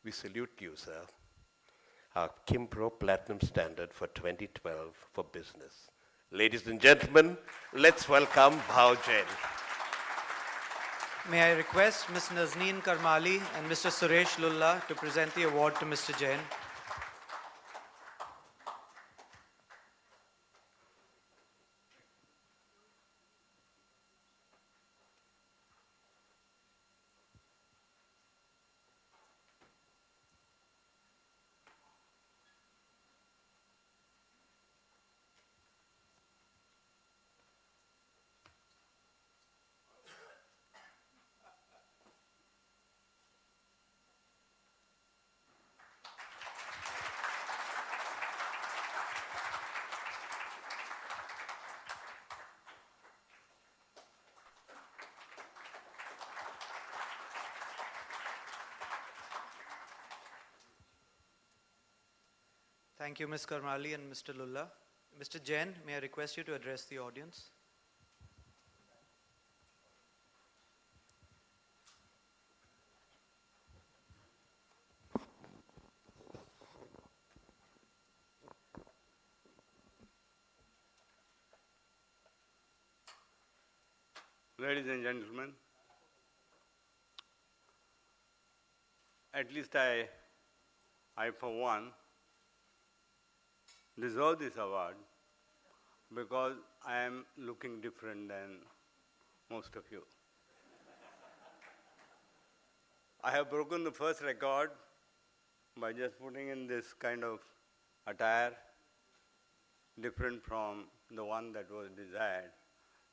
We salute you, sir. Our Kimpro Platinum Standard for 2012 for business. Ladies and gentlemen, let's welcome Bhao Jain. May I request Ms. Nazneen Karmali and Mr. Suresh Lulla to present the award to Mr. Jain. Thank you, Ms. Karmali and Mr. Lulla. Mr. Jain, may I request you to address the audience? Ladies and gentlemen, at least I for one, deserve this award because I am looking different than most of you. I have broken the first record by just putting in this kind of attire, different from the one that was desired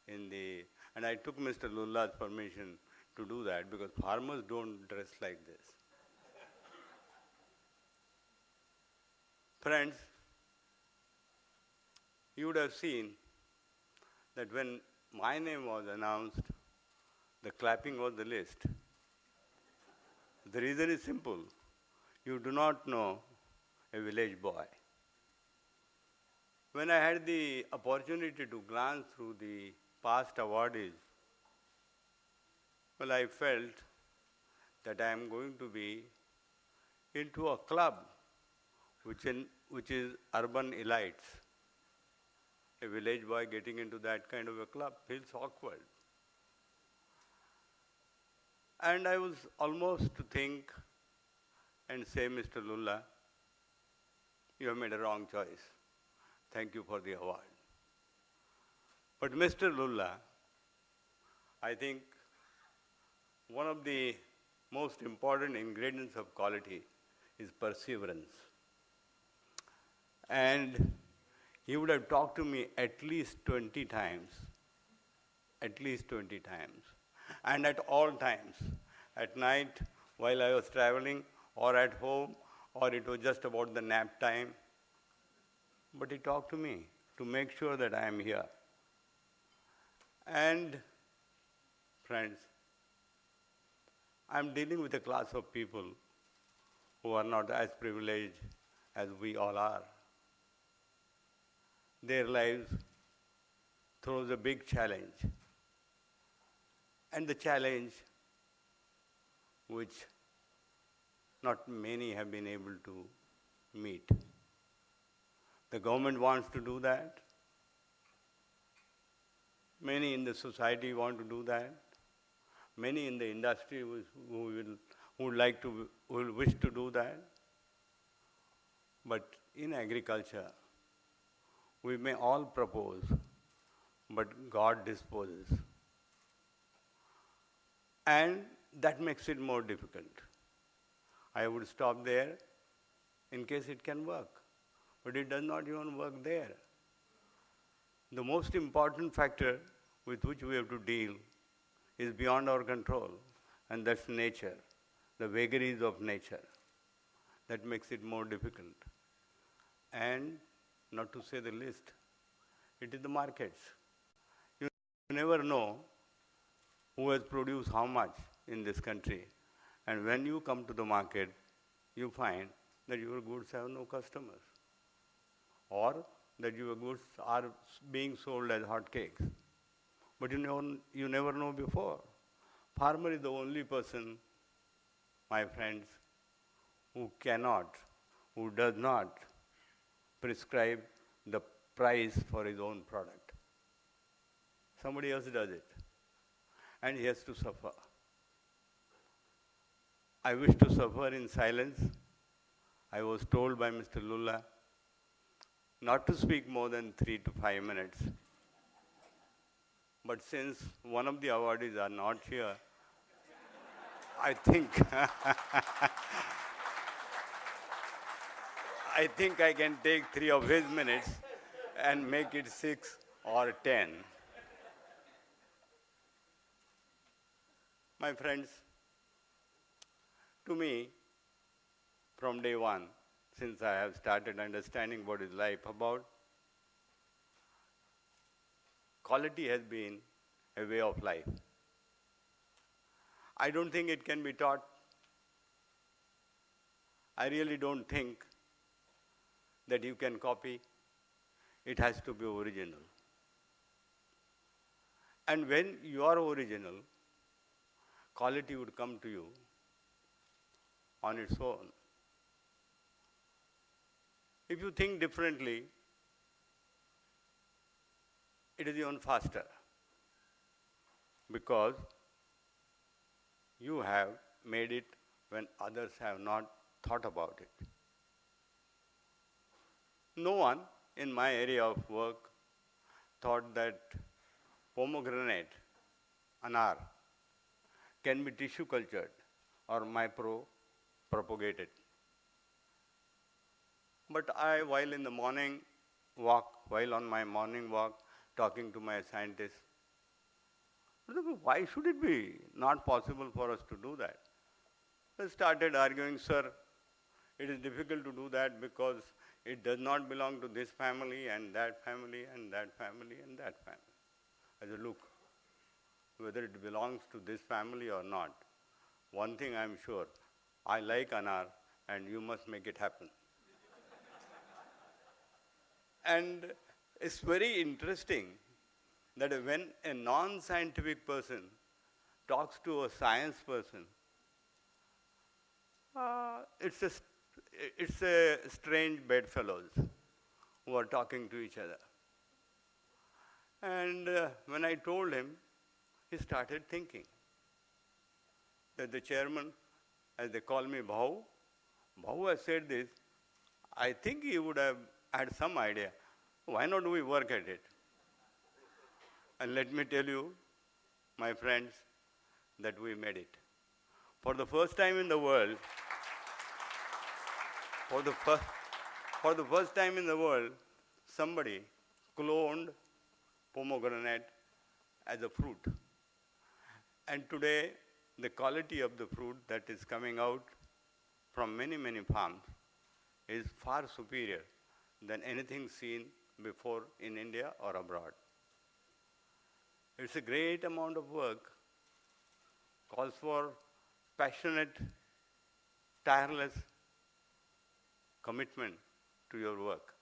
and I took Mr. Lulla's permission to do that because farmers don't dress like this. Friends, you would have seen that when my name was announced, the clapping was the least. The reason is simple. You do not know a village boy. When I had the opportunity to glance through the past awardees, well, I felt that I am going to be into a club which is urban elites. A village boy getting into that kind of a club feels awkward. And I was almost to think and say, Mr. Lulla, you have made a wrong choice. Thank you for the award. But Mr. Lulla, I think one of the most important ingredients of quality is perseverance. And he would have talked to me at least 20 times, and at all times, at night, while I was traveling, or at home, or it was just about the nap time. But he talked to me to make sure that I am here. And friends, I'm dealing with a class of people who are not as privileged as we all are. Their lives throws a big challenge. And the challenge which not many have been able to meet. The government wants to do that. Many in the society want to do that. Many in the industry who will wish to do that. But in agriculture, we may all propose, but God disposes. And that makes it more difficult. I would stop there in case it can work, but it does not even work there. The most important factor with which we have to deal is beyond our control, and that's nature, the vagaries of nature. That makes it more difficult. And not to say the least, it is the markets. You never know who has produced how much in this country. And when you come to the market, you find that your goods have no customers, or that your goods are being sold as hotcakes. But you never know before. Farmer is the only person, my friends, who cannot, who does not prescribe the price for his own product. Somebody else does it, and he has to suffer. I wish to suffer in silence. I was told by Mr. Lulla not to speak more than 3 to 5 minutes. But since one of the awardees are not here, I think I think I can take 3 of his minutes and make it 6 or 10. My friends, to me, from day one, since I have started understanding what is life about, quality has been a way of life. I don't think it can be taught. I really don't think that you can copy. It has to be original. And when you are original, quality would come to you on its own. If you think differently, it is even faster, because you have made it when others have not thought about it. No one in my area of work thought that pomegranate, anar, can be tissue cultured or micro propagated. But I, while on my morning walk, talking to my scientists, why should it be not possible for us to do that? I started arguing, sir, it is difficult to do that because it does not belong to this family and that family and that family and that family. I said, look, whether it belongs to this family or not, one thing I'm sure, I like anar and you must make it happen. And it's very interesting that when a non-scientific person talks to a science person, it's a strange bedfellows who are talking to each other. And when I told him, he started thinking that the chairman, as they call me Bhau has said this. I think he would have had some idea. Why not do we work at it? And let me tell you, my friends, that we made it. For the first time in the world, somebody cloned pomegranate as a fruit. And today, the quality of the fruit that is coming out from many, many farms is far superior than anything seen before in India or abroad. It's a great amount of work, calls for passionate, tireless commitment to your work.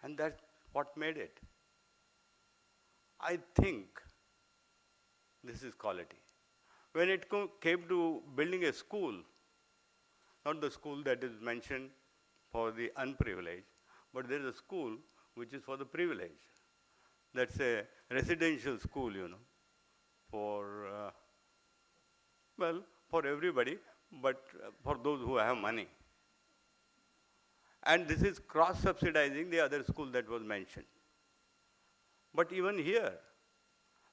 And that's what made it. I think this is quality. When it came to building a school, not the school that is mentioned for the unprivileged, but there is a school which is for the privileged. That's a residential school, for everybody, but for those who have money. And this is cross-subsidizing the other school that was mentioned. But even here,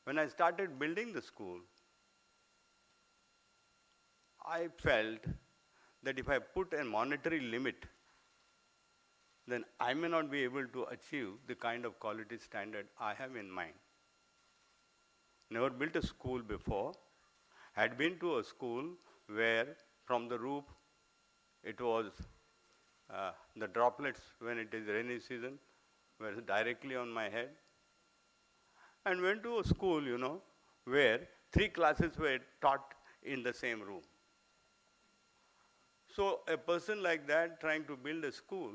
when I started building the school, I felt that if I put a monetary limit, then I may not be able to achieve the kind of quality standard I have in mind. Never built a school before, had been to a school where from the roof it was the droplets when it is rainy season were directly on my head. And went to a school, where 3 classes were taught in the same room. So a person like that trying to build a school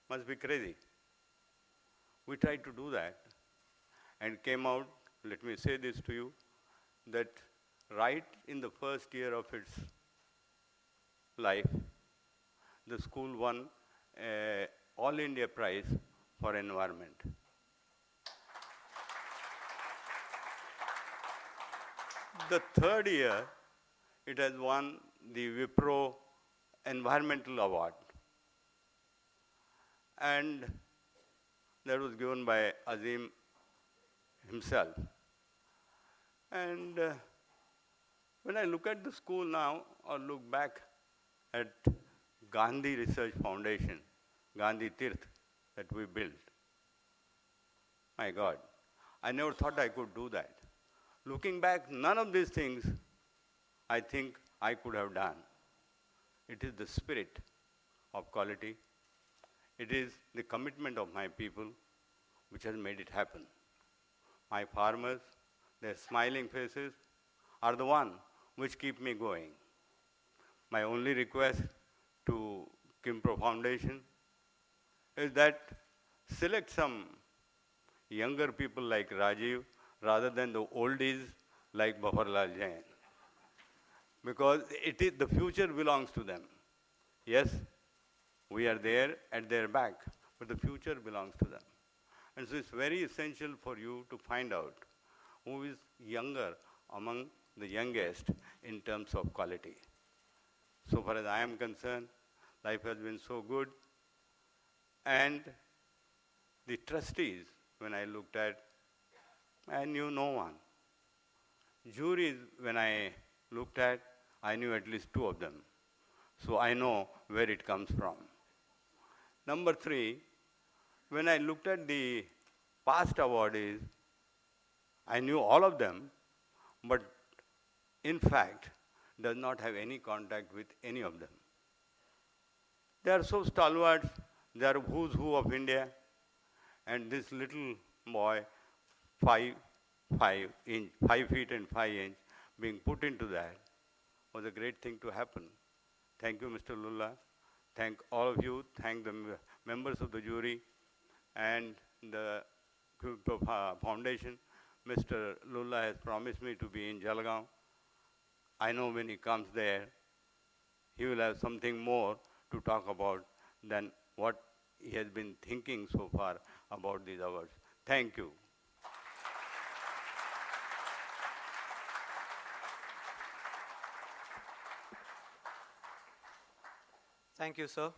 must be crazy. We tried to do that and came out, let me say this to you, that right in the first year of its life, the school won a All India Prize for Environment. The third year, it has won the Wipro Environmental Award. And that was given by Azim himself. And when I look at the school now, or look back at Gandhi Research Foundation, Gandhi Tirth, that we built, my God, I never thought I could do that. Looking back, none of these things I think I could have done. It is the spirit of quality. It is the commitment of my people which has made it happen. My farmers, their smiling faces are the one which keep me going. My only request to Kimpro Foundation is that select some younger people like Rajiv rather than the oldies like Bafarlal Jain. Because the future belongs to them. Yes, we are there at their back, but the future belongs to them. And so it's very essential for you to find out who is younger among the youngest in terms of quality. So far as I am concerned, life has been so good. And the trustees, when I looked at, I knew no one. Juries, when I looked at, I knew at least two of them. So I know where it comes from. Number three, when I looked at the past awardees, I knew all of them, but in fact, does not have any contact with any of them. They are so stalwart, they are who's who of India, and this little boy, 5 feet and 5 inch, being put into that was a great thing to happen. Thank you, Mr. Lulla. Thank all of you. Thank the members of the jury and the foundation. Mr. Lulla has promised me to be in Jalgaon. I know when he comes there, he will have something more to talk about than what he has been thinking so far about these awards. Thank you. Thank you, sir.